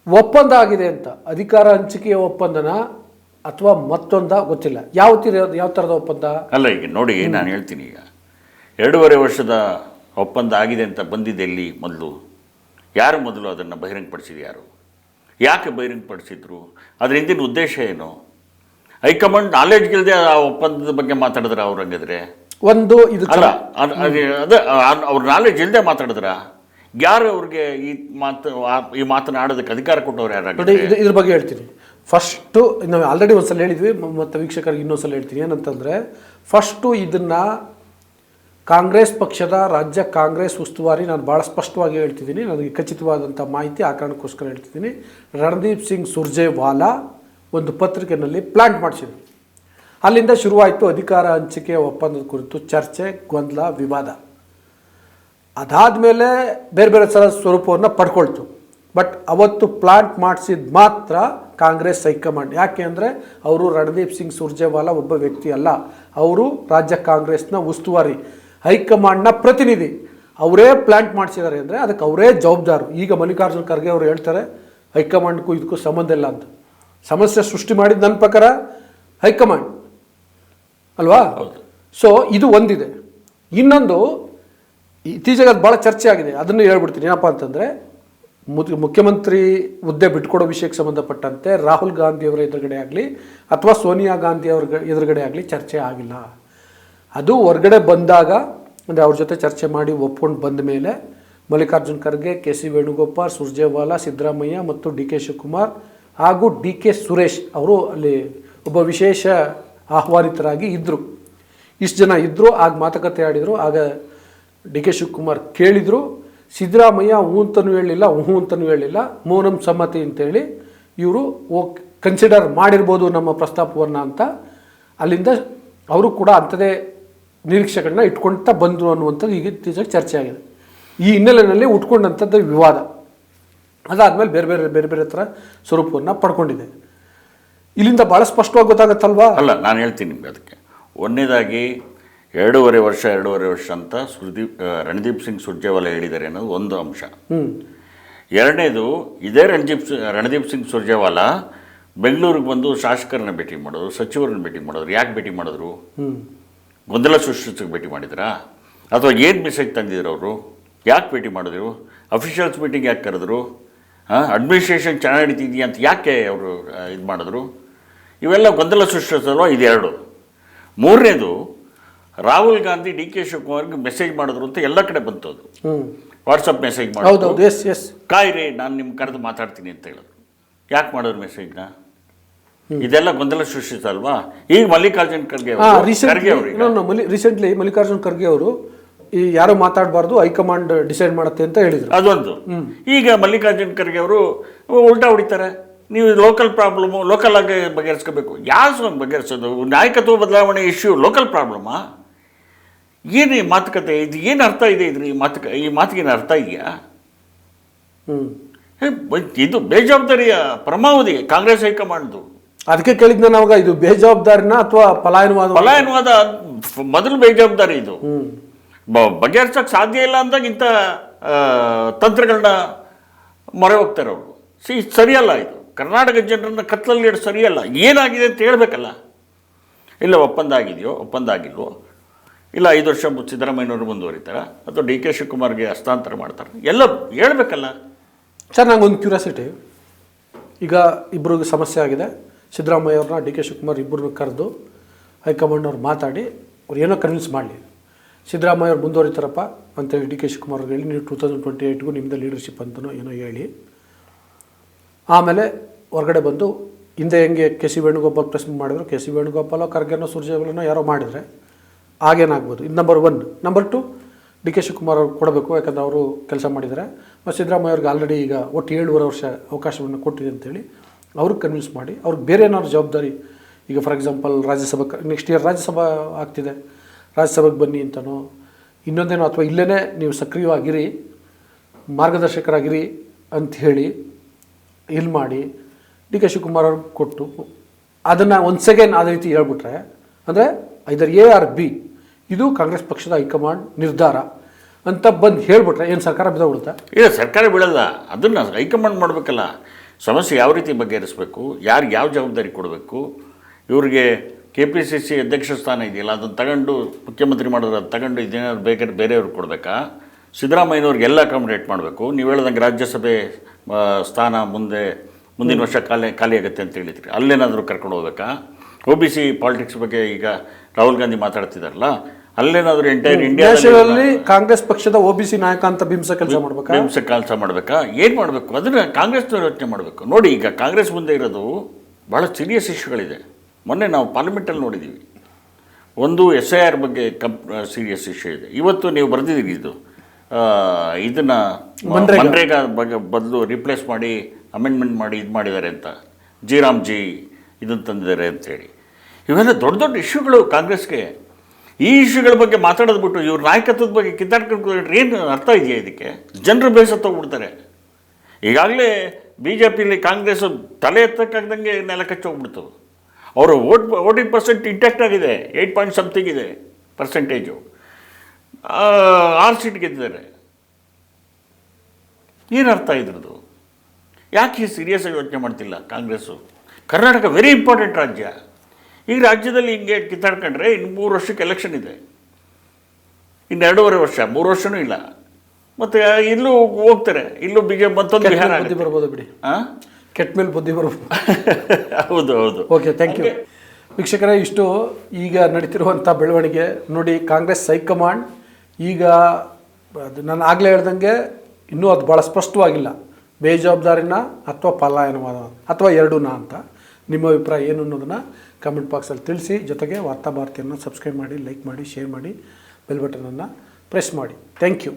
ಒಪ್ಪಂದ ಆಗಿದೆ ಅಂತ, ಅಧಿಕಾರ ಹಂಚಿಕೆಯ ಒಪ್ಪಂದನ ಅಥವಾ ಮತ್ತೊಂದ ಗೊತ್ತಿಲ್ಲ. ಯಾವ ಥರದ ಒಪ್ಪಂದ? ಅಲ್ಲ, ಈಗ ನೋಡಿ, ನಾನು ಹೇಳ್ತೀನಿ. ಈಗ 2.5 ವರ್ಷದ ಒಪ್ಪಂದ ಆಗಿದೆ ಅಂತ ಬಂದಿದೆ ಎಲ್ಲಿ? ಯಾರು ಮೊದಲು ಅದನ್ನು ಬಹಿರಂಗಪಡಿಸಿದ್ರು? ಯಾರು? ಯಾಕೆ ಬಹಿರಂಗಪಡಿಸಿದ್ರು? ಅದರ ಹಿಂದಿನ ಉದ್ದೇಶ ಏನು? ಹೈಕಮಾಂಡ್ ನಾಲೆಡ್ಜ್ಗಿಲ್ಲದೆ ಆ ಒಪ್ಪಂದದ ಬಗ್ಗೆ ಮಾತಾಡಿದ್ರ ಅವ್ರು? ಹಂಗಿದ್ರೆ ಒಂದು ಇದು ಅಲ್ಲ, ಅವ್ರ ನಾಲೆಡ್ಜ್ ಇಲ್ಲದೆ ಮಾತಾಡಿದ್ರ? ಯಾರು ಅವ್ರಿಗೆ ಈ ಮಾತನಾಡೋದಕ್ಕೆ ಅಧಿಕಾರ ಕೊಟ್ಟವ್ರು ಯಾರು? ಇದ್ರ ಬಗ್ಗೆ ಹೇಳ್ತೀನಿ. ಫಸ್ಟು ನಾವು ಆಲ್ರೆಡಿ ಒಂದ್ಸಲ ಹೇಳಿದ್ವಿ, ಮತ್ತು ವೀಕ್ಷಕರಿಗೆ ಇನ್ನೊಂದ್ಸಲ ಹೇಳ್ತೀನಿ. ಏನಂತಂದರೆ, ಫಸ್ಟು ಇದನ್ನು ಕಾಂಗ್ರೆಸ್ ಪಕ್ಷದ ರಾಜ್ಯ ಕಾಂಗ್ರೆಸ್ ಉಸ್ತುವಾರಿ, ನಾನು ಭಾಳ ಸ್ಪಷ್ಟವಾಗಿ ಹೇಳ್ತಿದ್ದೀನಿ, ನನಗೆ ಖಚಿತವಾದಂಥ ಮಾಹಿತಿ, ಆ ಕಾರಣಕ್ಕೋಸ್ಕರ ಹೇಳ್ತಿದ್ದೀನಿ. ರಣದೀಪ್ ಸಿಂಗ್ ಸುರ್ಜೇವಾಲಾ ಒಂದು ಪತ್ರಿಕೆಯಲ್ಲಿ ಪ್ಲಾಂಟ್ ಮಾಡಿಸಿದರು. ಅಲ್ಲಿಂದ ಶುರುವಾಯಿತು ಅಧಿಕಾರ ಹಂಚಿಕೆ ಒಪ್ಪಂದದ ಕುರಿತು ಚರ್ಚೆ, ಗೊಂದಲ, ವಿವಾದ. ಅದಾದಮೇಲೆ ಬೇರೆ ಬೇರೆ ಥರ ಸ್ವರೂಪವನ್ನು ಪಡ್ಕೊಳ್ತು. ಬಟ್ ಅವತ್ತು ಪ್ಲಾಂಟ್ ಮಾಡಿಸಿದ ಮಾತ್ರ ಕಾಂಗ್ರೆಸ್ ಹೈಕಮಾಂಡ್. ಯಾಕೆ ಅಂದರೆ ಅವರು ರಣದೀಪ್ ಸಿಂಗ್ ಸುರ್ಜೇವಾಲಾ ಒಬ್ಬ ವ್ಯಕ್ತಿ ಅಲ್ಲ, ಅವರು ರಾಜ್ಯ ಕಾಂಗ್ರೆಸ್ನ ಉಸ್ತುವಾರಿ, ಹೈಕಮಾಂಡ್ನ ಪ್ರತಿನಿಧಿ. ಅವರೇ ಪ್ಲಾಂಟ್ ಮಾಡಿಸಿದ್ದಾರೆ ಅಂದರೆ ಅದಕ್ಕೆ ಅವರೇ ಜವಾಬ್ದಾರು. ಈಗ ಮಲ್ಲಿಕಾರ್ಜುನ್ ಖರ್ಗೆ ಅವರು ಹೇಳ್ತಾರೆ ಹೈಕಮಾಂಡ್ಗೂ ಇದಕ್ಕೂ ಸಂಬಂಧ ಇಲ್ಲ ಅಂತ. ಸಮಸ್ಯೆ ಸೃಷ್ಟಿ ಮಾಡಿದ ನನ್ನ ಪ್ರಕಾರ ಹೈಕಮಾಂಡ್ ಅಲ್ವಾ? ಸೊ ಇದು ಒಂದಿದೆ. ಇನ್ನೊಂದು ಇತ್ತೀಚೆಗೆ ಅದು ಭಾಳ ಚರ್ಚೆ ಆಗಿದೆ, ಅದನ್ನು ಹೇಳ್ಬಿಡ್ತೀನಿ. ಏನಪ್ಪ ಅಂತಂದರೆ ಮುಖ್ಯಮಂತ್ರಿ ಹುದ್ದೆ ಬಿಟ್ಕೊಡೋ ವಿಷಯಕ್ಕೆ ಸಂಬಂಧಪಟ್ಟಂತೆ ರಾಹುಲ್ ಗಾಂಧಿಯವರ ಎದುರುಗಡೆ ಆಗಲಿ ಅಥವಾ ಸೋನಿಯಾ ಗಾಂಧಿಯವ್ರ ಎದುರುಗಡೆ ಆಗಲಿ ಚರ್ಚೆ ಆಗಿಲ್ಲ. ಅದು ಹೊರಗಡೆ ಬಂದಾಗ, ಅಂದರೆ ಅವ್ರ ಜೊತೆ ಚರ್ಚೆ ಮಾಡಿ ಒಪ್ಕೊಂಡು ಬಂದ ಮೇಲೆ ಮಲ್ಲಿಕಾರ್ಜುನ್ ಖರ್ಗೆ, ಕೆ ಸಿ ವೇಣುಗೋಪಾಲ್, ಸುರ್ಜೇವಾಲಾ, ಸಿದ್ದರಾಮಯ್ಯ ಮತ್ತು ಡಿ ಕೆ ಶಿವಕುಮಾರ್ ಹಾಗೂ ಡಿ ಕೆ ಸುರೇಶ್ ಅವರು ಅಲ್ಲಿ ಒಬ್ಬ ವಿಶೇಷ ಆಹ್ವಾನಿತರಾಗಿ ಇದ್ದರು. ಇಷ್ಟು ಜನ ಇದ್ದರು. ಆಗ ಮಾತುಕತೆ ಆಡಿದರು. ಆಗ ಡಿ ಕೆ ಶಿವಕುಮಾರ್ ಕೇಳಿದರು. ಸಿದ್ದರಾಮಯ್ಯ ಹ್ಞೂ ಅಂತಲೂ ಹೇಳಲಿಲ್ಲ, ಹ್ಞೂ ಅಂತಲೂ ಹೇಳಲಿಲ್ಲ, ಮೌನಂ ಸಮ್ಮತಿ ಅಂತೇಳಿ ಇವರು ಕನ್ಸಿಡರ್ ಮಾಡಿರ್ಬೋದು ನಮ್ಮ ಪ್ರಸ್ತಾಪವನ್ನು ಅಂತ. ಅಲ್ಲಿಂದ ಅವರು ಕೂಡ ಅಂಥದ್ದೇ ನಿರೀಕ್ಷೆಗಳನ್ನ ಇಟ್ಕೊಳ್ತಾ ಬಂದರು ಅನ್ನುವಂಥದ್ದು ಈಗ ಇತ್ತೀಚೆಗೆ ಚರ್ಚೆ ಆಗಿದೆ. ಈ ಹಿನ್ನೆಲೆಯಲ್ಲಿ ಉಟ್ಕೊಂಡಂಥದ್ದು ವಿವಾದ. ಅದಾದಮೇಲೆ ಬೇರೆ ಬೇರೆ ಥರ ಸ್ವರೂಪವನ್ನು ಪಡ್ಕೊಂಡಿದೆ. ಇಲ್ಲಿಂದ ಭಾಳ ಸ್ಪಷ್ಟವಾಗಿ ಗೊತ್ತಾಗತ್ತಲ್ವಾ? ಅಲ್ಲ, ನಾನು ಹೇಳ್ತೀನಿ ನಿಮಗೆ. ಅದಕ್ಕೆ ಒಂದನೇದಾಗಿ 2.5 ವರ್ಷ ಅಂತ ರಣದೀಪ್ ಸಿಂಗ್ ಸುರ್ಜೇವಾಲಾ ಹೇಳಿದ್ದಾರೆ ಅನ್ನೋದು ಒಂದು ಅಂಶ. ಎರಡನೇದು, ಇದೇ ರಣದೀಪ್ ಸಿಂಗ್ ಸುರ್ಜೇವಾಲಾ ಬೆಂಗಳೂರಿಗೆ ಬಂದು ಶಾಸಕರನ್ನ ಭೇಟಿ ಮಾಡೋದು, ಸಚಿವರನ್ನ ಭೇಟಿ ಮಾಡೋದು. ಯಾಕೆ ಭೇಟಿ ಮಾಡಿದ್ರು? ಗೊಂದಲ ಸೃಷ್ಟಿಸಕ್ಕೆ ಭೇಟಿ ಮಾಡಿದ್ರಾ? ಅಥವಾ ಏನು ಮೆಸೇಜ್ ತಂದಿದ್ರು ಅವರು? ಯಾಕೆ ಭೇಟಿ ಮಾಡಿದ್ರು? ಅಫಿಷಿಯಲ್ಸ್ ಮೀಟಿಂಗ್ ಯಾಕೆ ಕರೆದ್ರು? ಅಡ್ಮಿನಿಸ್ಟ್ರೇಷನ್ ಚೆನ್ನಾಗಿ ನಡೀತಿದೆಯಾ ಅಂತ ಯಾಕೆ ಅವರು ಇದು ಮಾಡಿದ್ರು? ಇವೆಲ್ಲ ಗೊಂದಲ ಸೃಷ್ಟಿಸಲ್ವ? ಇದೆರಡು. ಮೂರನೇದು, ರಾಹುಲ್ ಗಾಂಧಿ ಡಿ ಕೆ ಶಿವಕುಮಾರ್ಗೆ ಮೆಸೇಜ್ ಮಾಡಿದ್ರು ಅಂತ ಎಲ್ಲ ಕಡೆ ಬಂತು. ಅದು ವಾಟ್ಸಪ್ ಮೆಸೇಜ್ ಮಾಡೋದು, ಕಾಯ್ರಿ ನಾನು ನಿಮ್ಮ ಕರೆದು ಮಾತಾಡ್ತೀನಿ ಅಂತ ಹೇಳಿದ್ರು. ಯಾಕೆ ಮಾಡಿದ್ರು ಮೆಸೇಜ್ನ? ಇದೆಲ್ಲ ಗೊಂದಲ ಸೃಷ್ಟಿಸಲ್ವಾ? ಈಗ ಮಲ್ಲಿಕಾರ್ಜುನ್ ಖರ್ಗೆ ರೀಸೆಂಟ್ಲಿ ಮಲ್ಲಿಕಾರ್ಜುನ್ ಖರ್ಗೆ ಅವರು ಈ ಯಾರು ಮಾತಾಡಬಾರ್ದು, ಹೈಕಮಾಂಡ್ ಡಿಸೈಡ್ ಮಾಡುತ್ತೆ ಅಂತ ಹೇಳಿದ್ರು. ಅದೊಂದು. ಈಗ ಮಲ್ಲಿಕಾರ್ಜುನ್ ಖರ್ಗೆ ಅವರು ಉಲ್ಟಾ ಹೊಡಿತಾರೆ. ನೀವು ಲೋಕಲ್ ಪ್ರಾಬ್ಲಮ್ಮು ಲೋಕಲ್ ಆಗಿ ಬಗೆಹರಿಸ್ಕೋಬೇಕು. ಯಾರು ಬಗೆಹರಿಸೋದು? ನಾಯಕತ್ವ ಬದಲಾವಣೆ ಇಶ್ಯೂ ಲೋಕಲ್ ಪ್ರಾಬ್ಲಮ್ಮಾ? ಏನು ಈ ಮಾತುಕತೆ? ಇದು ಏನು ಅರ್ಥ ಇದೆ ಇದ್ರ ಈ ಮಾತಿಗೇನು ಅರ್ಥ ಇದೆಯಾ? ಇದು ಬೇಜವಾಬ್ದಾರಿಯ ಪರಮಾವಧಿ ಕಾಂಗ್ರೆಸ್ ಹೈಕಮಾಂಡ್ದು. ಅದಕ್ಕೆ ಕೇಳಿದ್ನ ನಾವಾಗ, ಇದು ಬೇಜವಾಬ್ದಾರಿನ ಅಥವಾ ಪಲಾಯನವಾದ ಮೊದಲು ಬೇಜವಾಬ್ದಾರಿ ಇದು. ಬಗೆಹರಿಸೋಕ್ಕೆ ಸಾಧ್ಯ ಇಲ್ಲ ಅಂದಾಗ ಇಂಥ ತಂತ್ರಗಳನ್ನ ಮೊರೆ ಹೋಗ್ತಾರೆ ಅವರು. ಸರಿಯಲ್ಲ ಇದು. ಕರ್ನಾಟಕ ಜನರನ್ನ ಕತ್ತಲಲ್ಲಿ ಇಡೋದು ಸರಿಯಲ್ಲ. ಏನಾಗಿದೆ ಅಂತ ಹೇಳ್ಬೇಕಲ್ಲ. ಇಲ್ಲ ಒಪ್ಪಂದ ಆಗಿದೆಯೋ, ಒಪ್ಪಂದ ಆಗಿಲ್ವೋ, ಇಲ್ಲ 5 ವರ್ಷ ಸಿದ್ದರಾಮಯ್ಯನವರು ಮುಂದುವರಿತಾರ ಅಥವಾ ಡಿ ಕೆ ಶಿವಕುಮಾರ್ಗೆ ಹಸ್ತಾಂತರ ಮಾಡ್ತಾರೆ, ಎಲ್ಲ ಹೇಳ್ಬೇಕಲ್ಲ. ಸರ್, ನಂಗೊಂದು ಕ್ಯೂರಿಯಾಸಿಟಿ. ಈಗ ಇಬ್ಬರಿಗೂ ಸಮಸ್ಯೆ ಆಗಿದೆ. ಸಿದ್ದರಾಮಯ್ಯ ಅವ್ರನ್ನ, ಡಿ ಕೆ ಶಿವಕುಮಾರ್ ಇಬ್ಬರನ್ನ ಕರೆದು ಹೈಕಮಾಂಡ್ ಅವ್ರು ಮಾತಾಡಿ ಅವ್ರು ಏನೋ ಕನ್ವಿನ್ಸ್ ಮಾಡಲಿ. ಸಿದ್ದರಾಮಯ್ಯ ಅವ್ರು ಮುಂದುವರಿತಾರಪ್ಪ ಅಂತೇಳಿ ಡಿ ಕೆ ಶಿವಕುಮಾರ್ ಅವ್ರು ಹೇಳಿ, ನೀವು 2028ಗೂ ನಿಮ್ಮದು ಲೀಡರ್ಶಿಪ್ ಅಂತನೋ ಏನೋ ಹೇಳಿ, ಆಮೇಲೆ ಹೊರಗಡೆ ಬಂದು ಹಿಂದೆ ಹೆಂಗೆ ಕೆ ಸಿ ವೇಣುಗೋಪಾಲ್ ಪ್ರೆಸ್ ಮಾಡಿದ್ರು, ಕೆ ಸಿ ವೇಣುಗೋಪಾಲೋ ಖರ್ಗೆನೋ ಸುರ್ಜೇವಾಲನೋ ಯಾರೋ ಮಾಡಿದರೆ ಆಗೇನಾಗ್ಬೋದು. ಇದು number 1. Number 2, D K Shivakumar ಅವ್ರು ಕೊಡಬೇಕು, ಯಾಕಂದರೆ ಅವರು ಕೆಲಸ ಮಾಡಿದ್ದಾರೆ. ಮತ್ತು ಸಿದ್ದರಾಮಯ್ಯ ಅವ್ರಿಗೆ ಆಲ್ರೆಡಿ ಈಗ ಒಟ್ಟು 7.5 ವರ್ಷ ಅವಕಾಶವನ್ನು ಕೊಟ್ಟಿದೆ ಅಂತೇಳಿ ಅವ್ರಿಗೆ ಕನ್ವಿನ್ಸ್ ಮಾಡಿ ಅವ್ರಿಗೆ ಬೇರೆ ಏನಾದ್ರು ಜವಾಬ್ದಾರಿ, ಈಗ for example Rajya Sabha next year Rajya Sabha ಆಗ್ತಿದೆ, ರಾಜ್ಯಸಭೆಗೆ ಬನ್ನಿ ಅಂತನೋ ಇನ್ನೊಂದೇನೋ, ಅಥವಾ ಇಲ್ಲೇ ನೀವು ಸಕ್ರಿಯವಾಗಿರಿ, ಮಾರ್ಗದರ್ಶಕರಾಗಿರಿ ಅಂಥೇಳಿ ಇಲ್ಲಿ ಮಾಡಿ ಡಿ ಕೆ ಶಿವಕುಮಾರ್ ಅವ್ರಿಗೆ ಕೊಟ್ಟು ಅದನ್ನು ಒಂದು ಸೆಕೆಂಡ್ ಅದೇ ರೀತಿ ಹೇಳ್ಬಿಟ್ರೆ, ಅಂದರೆ ಐದರ್ ಎ ಆರ್ ಬಿ, ಇದು ಕಾಂಗ್ರೆಸ್ ಪಕ್ಷದ ಹೈಕಮಾಂಡ್ ನಿರ್ಧಾರ ಅಂತ ಬಂದು ಹೇಳ್ಬಿಟ್ರೆ ಏನು ಸರ್ಕಾರ ಬಿದ್ದೋಗ್ಬಿಡುತ್ತಾ? ಇಲ್ಲ, ಸರ್ಕಾರ ಬೀಳಲ್ಲ. ಅದನ್ನು ಹೈಕಮಾಂಡ್ ಮಾಡಬೇಕಲ್ಲ. ಸಮಸ್ಯೆ ಯಾವ ರೀತಿ ಬಗೆಹರಿಸಬೇಕು, ಯಾರಿಗೆ ಯಾವ ಜವಾಬ್ದಾರಿ ಕೊಡಬೇಕು. ಇವ್ರಿಗೆ KPCC ಅಧ್ಯಕ್ಷ ಸ್ಥಾನ ಇದೆಯಲ್ಲ, ಅದನ್ನು ತಗೊಂಡು ಮುಖ್ಯಮಂತ್ರಿ ಮಾಡಿದ್ರೆ ಅದು ತಗೊಂಡು ಇದೇನಾದ್ರು ಬೇರೆಯವ್ರಿಗೆ ಕೊಡಬೇಕಾ? ಸಿದ್ದರಾಮಯ್ಯನವ್ರಿಗೆ ಎಲ್ಲ ಅಕಾಮಡೇಟ್ ಮಾಡಬೇಕು. ನೀವು ಹೇಳ್ದಂಗೆ ರಾಜ್ಯಸಭೆ ಸ್ಥಾನ ಮುಂದಿನ ವರ್ಷ ಖಾಲಿ ಆಗುತ್ತೆ ಅಂತ ಹೇಳಿದ್ರಿ, ಅಲ್ಲೇನಾದರೂ ಕರ್ಕೊಂಡು ಹೋಗ್ಬೇಕಾ? OBC ಪಾಲಿಟಿಕ್ಸ್ ಬಗ್ಗೆ ಈಗ ರಾಹುಲ್ ಗಾಂಧಿ ಮಾತಾಡ್ತಿದಾರಲ್ಲ, ಅಲ್ಲೇನಾದರೂ ಎಂಟೈರ್ ಇಂಡಿಯಾದಲ್ಲಿ ಕಾಂಗ್ರೆಸ್ ಪಕ್ಷದ OBC ನಾಯಕ ಅಂತ ಬಿಂಸ ಕೆಲಸ ಮಾಡಬೇಕಾ? ಏನು ಮಾಡಬೇಕು? ಅದನ್ನು ಕಾಂಗ್ರೆಸ್ನವ್ರು ಯೋಚನೆ ಮಾಡಬೇಕು. ನೋಡಿ, ಈಗ ಕಾಂಗ್ರೆಸ್ ಮುಂದೆ ಇರೋದು ಭಾಳ ಸೀರಿಯಸ್ ಇಶ್ಯೂಗಳಿದೆ. ಮೊನ್ನೆ ನಾವು ಪಾರ್ಲಿಮೆಂಟಲ್ಲಿ ನೋಡಿದ್ದೀವಿ. ಒಂದು SIR ಬಗ್ಗೆ ಸೀರಿಯಸ್ ಇಶ್ಯೂ ಇದೆ. ಇವತ್ತು ನೀವು ಬರೆದಿದ್ದೀರಿ ಇದನ್ನು ಮನ್ರೇಗಾ ಬಗ್ಗೆ ಬದಲು ರಿಪ್ಲೇಸ್ ಮಾಡಿ ಅಮೆಂಡ್ಮೆಂಟ್ ಮಾಡಿ ಇದು ಮಾಡಿದ್ದಾರೆ ಅಂತ, ಜಿ ಇದನ್ನು ತಂದಿದ್ದಾರೆ ಅಂತೇಳಿ. ಇವೆಲ್ಲ ದೊಡ್ಡ ದೊಡ್ಡ ಇಶ್ಯೂಗಳು ಕಾಂಗ್ರೆಸ್ಗೆ. ಈ ಇಶ್ಯೂಗಳ ಬಗ್ಗೆ ಮಾತಾಡೋದು ಬಿಟ್ಟು ಇವ್ರ ನಾಯಕತ್ವದ ಬಗ್ಗೆ ಕಿತ್ತಾಡ್ಕೊಂಡು ಏನು ಅರ್ಥ ಇದೆಯಾ ಇದಕ್ಕೆ? ಜನರು ಬೇಸತ್ತೋಗ್ಬಿಡ್ತಾರೆ. ಈಗಾಗಲೇ BJPಯಲ್ಲಿ ಕಾಂಗ್ರೆಸ್ ತಲೆ ಎತ್ತಕ್ಕಾಗ್ದಂಗೆ ನೆಲ ಕಚ್ಚೋಗ್ಬಿಡ್ತು. ಅವರು ವೋಟಿಂಗ್ ಪರ್ಸೆಂಟ್ ಇಂಟ್ಯಾಕ್ಟ್ ಆಗಿದೆ, 8 ಪಾಯಿಂಟ್ ಸಮಥಿಂಗ್ ಇದೆ ಪರ್ಸೆಂಟೇಜು. 6 ಸೀಟ್ ಗೆದ್ದಿದ್ದಾರೆ. ಏನು ಅರ್ಥ ಇದ್ರದ್ದು? ಯಾಕೆ ಸೀರಿಯಸ್ ಆಗಿ ಯೋಚನೆ ಮಾಡ್ತಿಲ್ಲ ಕಾಂಗ್ರೆಸ್ಸು? ಕರ್ನಾಟಕ ವೆರಿ ಇಂಪಾರ್ಟೆಂಟ್ ರಾಜ್ಯ. ಈಗ ರಾಜ್ಯದಲ್ಲಿ ಹಿಂಗೆ ಕಿತ್ತಾಡ್ಕೊಂಡ್ರೆ ಇನ್ನು 3 ವರ್ಷಕ್ಕೆ ಎಲೆಕ್ಷನ್ ಇದೆ, ಇನ್ನು 2.5 ವರ್ಷ, 3 ವರ್ಷನೂ ಇಲ್ಲ. ಮತ್ತು ಇಲ್ಲೂ ಹೋಗ್ತಾರೆ, ಇಲ್ಲೂ ಮತ್ತೊಂದು ಬಿಹಾರ ಬುದ್ಧಿ ಬರ್ಬೋದು ಬಿಡಿ. ಕೆಟ್ಟ ಮೇಲೆ ಬುದ್ಧಿ ಬರ್ಬೋದು. ಹೌದು ಹೌದು. ಓಕೆ, ಥ್ಯಾಂಕ್ ಯು ವೀಕ್ಷಕರೇ. ಇಷ್ಟು ಈಗ ನಡೀತಿರುವಂಥ ಬೆಳವಣಿಗೆ ನೋಡಿ. ಕಾಂಗ್ರೆಸ್ ಹೈಕಮಾಂಡ್ ಈಗ ಅದು ನಾನು ಆಗಲೇ ಹೇಳ್ದಂಗೆ ಇನ್ನೂ ಅದು ಭಾಳ ಸ್ಪಷ್ಟವಾಗಿಲ್ಲ, ಬೇಜವಾಬ್ದಾರಿನ ಅಥವಾ ಪಲಾಯನವಾದ ಅಥವಾ ಎರಡೂನಾ ಅಂತ. ನಿಮ್ಮ ಅಭಿಪ್ರಾಯ ಏನು ಅನ್ನೋದನ್ನು ಕಮೆಂಟ್ ಬಾಕ್ಸಲ್ಲಿ ತಿಳಿಸಿ. ಜೊತೆಗೆ ವಾರ್ತಾ ಭಾರತಿಯನ್ನು ಸಬ್ಸ್ಕ್ರೈಬ್ ಮಾಡಿ, ಲೈಕ್ ಮಾಡಿ, ಶೇರ್ ಮಾಡಿ, ಬೆಲ್ ಬಟನನ್ನು ಪ್ರೆಸ್ ಮಾಡಿ. Thank you.